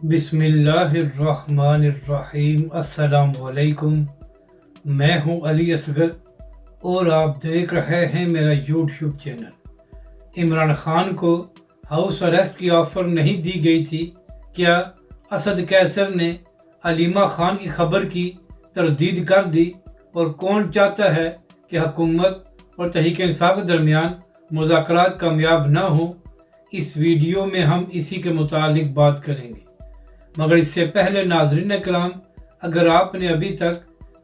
بسم اللہ الرحمن الرحیم۔ السلام علیکم، میں ہوں علی اصغر اور آپ دیکھ رہے ہیں میرا یوٹیوب چینل۔ عمران خان کو ہاؤس اریسٹ کی آفر نہیں دی گئی تھی، کیا اسد قیصر نے علیمہ خان کی خبر کی تردید کر دی؟ اور کون چاہتا ہے کہ حکومت اور تحریک انصاف کے درمیان مذاکرات کامیاب نہ ہوں؟ اس ویڈیو میں ہم اسی کے متعلق بات کریں گے، مگر اس سے پہلے ناظرین کرام، اگر آپ نے ابھی تک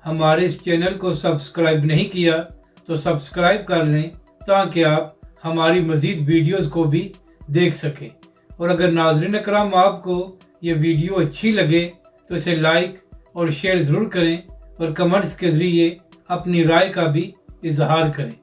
ہمارے اس چینل کو سبسکرائب نہیں کیا تو سبسکرائب کر لیں تاکہ آپ ہماری مزید ویڈیوز کو بھی دیکھ سکیں۔ اور اگر ناظرین کرام آپ کو یہ ویڈیو اچھی لگے تو اسے لائک اور شیئر ضرور کریں اور کمنٹس کے ذریعے اپنی رائے کا بھی اظہار کریں۔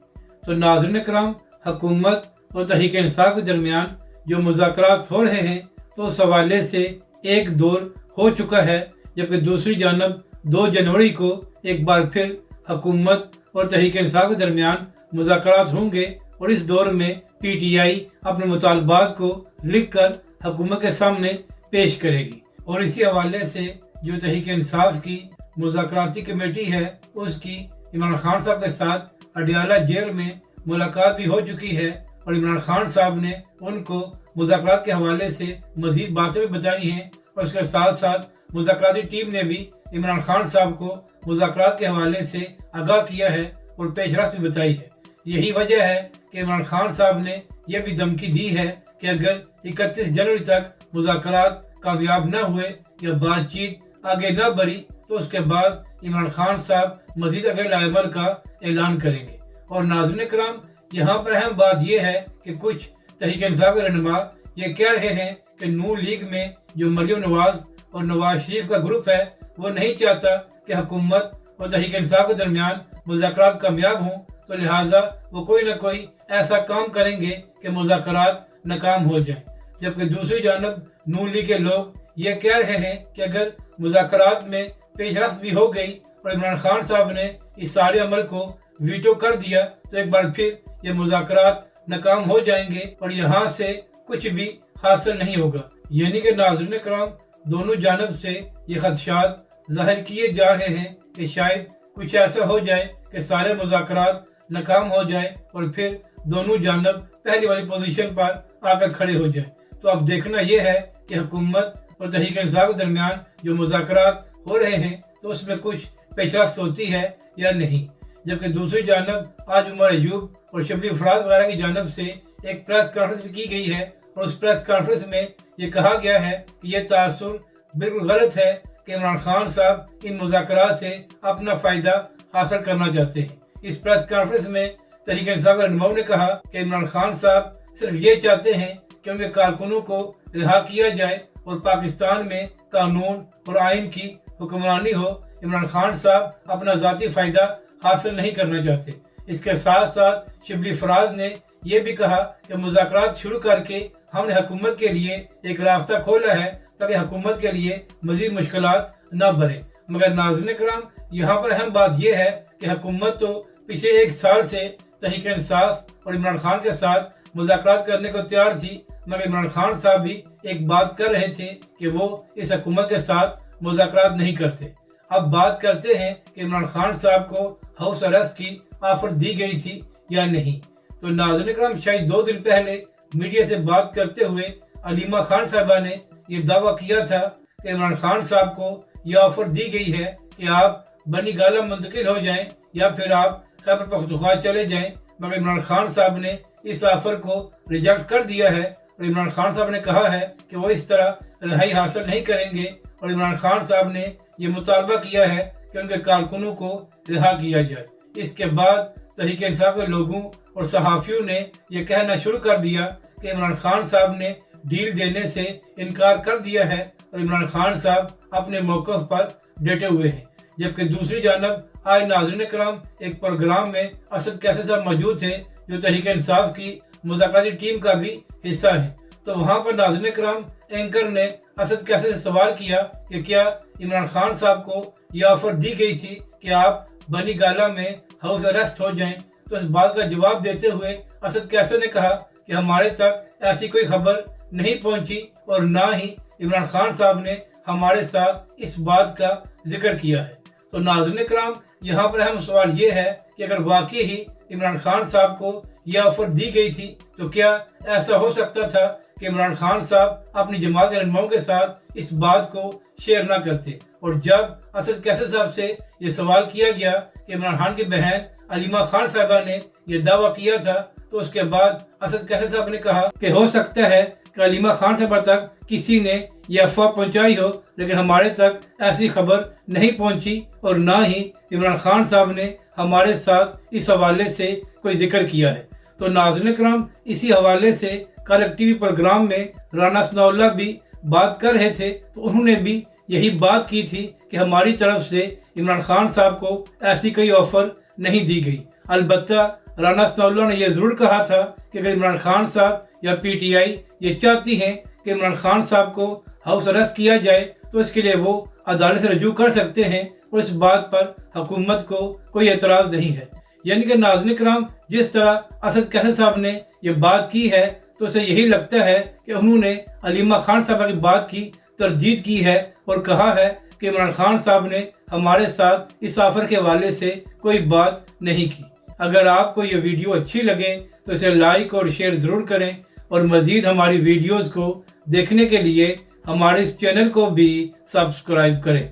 تو ناظرین کرام، حکومت اور تحریک انصاف کے درمیان جو مذاکرات ہو رہے ہیں تو اس حوالے سے ایک دور ہو چکا ہے، جبکہ دوسری جانب 2 جنوری کو ایک بار پھر حکومت اور تحریک انصاف کے درمیان مذاکرات ہوں گے، اور اس دور میں پی ٹی آئی اپنے مطالبات کو لکھ کر حکومت کے سامنے پیش کرے گی۔ اور اسی حوالے سے جو تحریک انصاف کی مذاکراتی کمیٹی ہے، اس کی عمران خان صاحب کے ساتھ اڈیالہ جیل میں ملاقات بھی ہو چکی ہے، اور عمران خان صاحب نے ان کو مذاکرات کے حوالے سے مزید باتیں بھی بتائی ہیں، اور اس کے ساتھ ساتھ مذاکراتی ٹیم نے بھی عمران خان صاحب کو مذاکرات کے حوالے سے آگاہ کیا ہے اور پیش رفت بھی بتائی ہے۔ یہی وجہ ہے کہ عمران خان صاحب نے یہ بھی دھمکی دی ہے کہ اگر 31 جنوری تک مذاکرات کامیاب نہ ہوئے یا بات چیت آگے نہ بڑھی تو اس کے بعد عمران خان صاحب مزید اگلے عمل کا اعلان کریں گے۔ اور ناظرین کرام، یہاں پر اہم بات یہ ہے کہ کچھ تحریک انصاف کے رہنما یہ کہہ رہے ہیں کہ نون لیگ میں جو مریم نواز اور نواز شریف کا گروپ ہے وہ نہیں چاہتا کہ حکومت اور تحریک انصاف کے درمیان مذاکرات کامیاب ہوں، تو لہٰذا وہ کوئی نہ کوئی ایسا کام کریں گے کہ مذاکرات ناکام ہو جائیں۔ جبکہ دوسری جانب نون لیگ کے لوگ یہ کہہ رہے ہیں کہ اگر مذاکرات میں پیش رفت بھی ہو گئی اور عمران خان صاحب نے اس سارے عمل کو ویٹو کر دیا تو ایک بار پھر یہ مذاکرات ناکام ہو جائیں گے اور یہاں سے کچھ بھی حاصل نہیں ہوگا۔ یعنی کہ ناظرین کرام، دونوں جانب سے یہ خدشات ظاہر کیے جا رہے ہیں کہ شاید کچھ ایسا ہو جائے کہ سارے مذاکرات ناکام ہو جائے اور پھر دونوں جانب پہلی والی پوزیشن پر آ کر کھڑے ہو جائیں۔ تو اب دیکھنا یہ ہے کہ حکومت اور تحریک انصاف کے درمیان جو مذاکرات ہو رہے ہیں تو اس میں کچھ پیش رفت ہوتی ہے یا نہیں۔ جبکہ دوسری جانب آج عمر ایوب اور شبلی افراد وغیرہ کی جانب سے ایک پریس کانفرنس بھی کی گئی ہے، اور اس پریس کانفرنس میں یہ کہا گیا ہے کہ یہ تاثر بالکل غلط ہے کہ عمران خان صاحب ان مذاکرات سے اپنا فائدہ حاصل کرنا چاہتے ہیں۔ اس پریس کانفرنس میں تحریک انصاف کے رہنماؤں نے کہا کہ عمران خان صاحب صرف یہ چاہتے ہیں کہ ان کے کارکنوں کو رہا کیا جائے اور پاکستان میں قانون اور آئین کی حکمرانی ہو۔ عمران خان صاحب اپنا ذاتی فائدہ حاصل نہیں کرنا چاہتے۔ اس کے ساتھ ساتھ شبلی فراز نے یہ بھی کہا کہ مذاکرات شروع کر کے ہم نے حکومت کے لیے ایک راستہ کھولا ہے تاکہ حکومت کے لیے مزید مشکلات نہ بڑھیں۔ مگر ناظرین کرام، یہاں پر اہم بات یہ ہے کہ حکومت تو پچھلے 1 سال سے تحریک انصاف اور عمران خان کے ساتھ مذاکرات کرنے کو تیار تھی، مگر عمران خان صاحب بھی ایک بات کر رہے تھے کہ وہ اس حکومت کے ساتھ مذاکرات نہیں کرتے۔ اب بات کرتے ہیں کہ عمران خان صاحب کو ہاؤس اریسٹ کی آفر دی گئی تھی یا نہیں۔ تو ناظرین کرام، شاید 2 دن پہلے میڈیا سے بات کرتے ہوئے علیمہ خان صاحبہ نے یہ دعویٰ کیا تھا کہ عمران خان صاحب کو یہ آفر دی گئی ہے کہ آپ بنی گالہ منتقل ہو جائیں یا پھر آپ خیبر پختونخوا چلے جائیں، مگر عمران خان صاحب نے اس آفر کو ریجیکٹ کر دیا ہے، اور عمران خان صاحب نے کہا ہے کہ وہ اس طرح رہائی حاصل نہیں کریں گے، اور عمران خان صاحب نے یہ مطالبہ کیا ہے کہ ان کے کارکنوں کو رہا کیا جائے۔ اس کے بعد تحریک انصاف کے لوگوں اور صحافیوں نے یہ کہنا شروع کر دیا کہ عمران خان صاحب نے ڈیل دینے سے انکار کر دیا ہے، اور عمران خان صاحب اپنے موقف پر ڈٹے ہوئے ہیں۔ جبکہ دوسری جانب آج ناظرین کرام ایک پروگرام میں اسد قیصر صاحب موجود تھے جو تحریک انصاف کی مذاکراتی ٹیم کا بھی حصہ ہیں۔ تو وہاں پر ناظرین کرام اینکر نے اسد قیصر سے سوال کیا کہ کیا عمران خان صاحب کو یہ آفر دی گئی تھی کہ آپ بنی گالہ میں ہاؤس اریسٹ ہو جائیں؟ تو اس بات کا جواب دیتے ہوئے اسد قیصر نے کہا کہ ہمارے تک ایسی کوئی خبر نہیں پہنچی اور نہ ہی عمران خان صاحب نے ہمارے ساتھ اس بات کا ذکر کیا ہے۔ تو ناظرین کرام، یہاں پر اہم سوال یہ ہے کہ اگر واقعی ہی عمران خان صاحب کو یہ آفر دی گئی تھی تو کیا ایسا ہو سکتا تھا کہ عمران خان صاحب اپنی جماعت رہنماؤں کے ساتھ اس بات کو شیئر نہ کرتے؟ اور جب اسد کیسر صاحب سے یہ سوال کیا گیا کہ عمران خان کی بہن علیمہ خان صاحبہ نے یہ دعویٰ کیا تھا، تو اس کے بعد اسد کیسر صاحب نے کہا کہ ہو سکتا ہے کہ علیمہ خان صاحبہ تک کسی نے یہ افواہ پہنچائی ہو، لیکن ہمارے تک ایسی خبر نہیں پہنچی اور نہ ہی عمران خان صاحب نے ہمارے ساتھ اس حوالے سے کوئی ذکر کیا ہے۔ تو ناظرین کرام، اسی حوالے سے کل ایک ٹی وی پروگرام میں رانا ثناء اللہ بھی بات کر رہے تھے، تو انہوں نے بھی یہی بات کی تھی کہ ہماری طرف سے عمران خان صاحب کو ایسی کوئی آفر نہیں دی گئی۔ البتہ رانا ثناء اللہ نے یہ ضرور کہا تھا کہ اگر عمران خان صاحب یا پی ٹی آئی یہ چاہتی ہیں کہ عمران خان صاحب کو ہاؤس اریسٹ کیا جائے تو اس کے لیے وہ عدالت سے رجوع کر سکتے ہیں، اور اس بات پر حکومت کو کوئی اعتراض نہیں ہے۔ یعنی کہ ناظرین کرام، جس طرح اسد کیسر صاحب نے یہ بات کی ہے تو اسے یہی لگتا ہے کہ انہوں نے علیمہ خان صاحبہ کی بات کی تردید کی ہے اور کہا ہے کہ عمران خان صاحب نے ہمارے ساتھ اس آفر کے حوالے سے کوئی بات نہیں کی۔ اگر آپ کو یہ ویڈیو اچھی لگے تو اسے لائک اور شیئر ضرور کریں، اور مزید ہماری ویڈیوز کو دیکھنے کے لیے ہمارے اس چینل کو بھی سبسکرائب کریں۔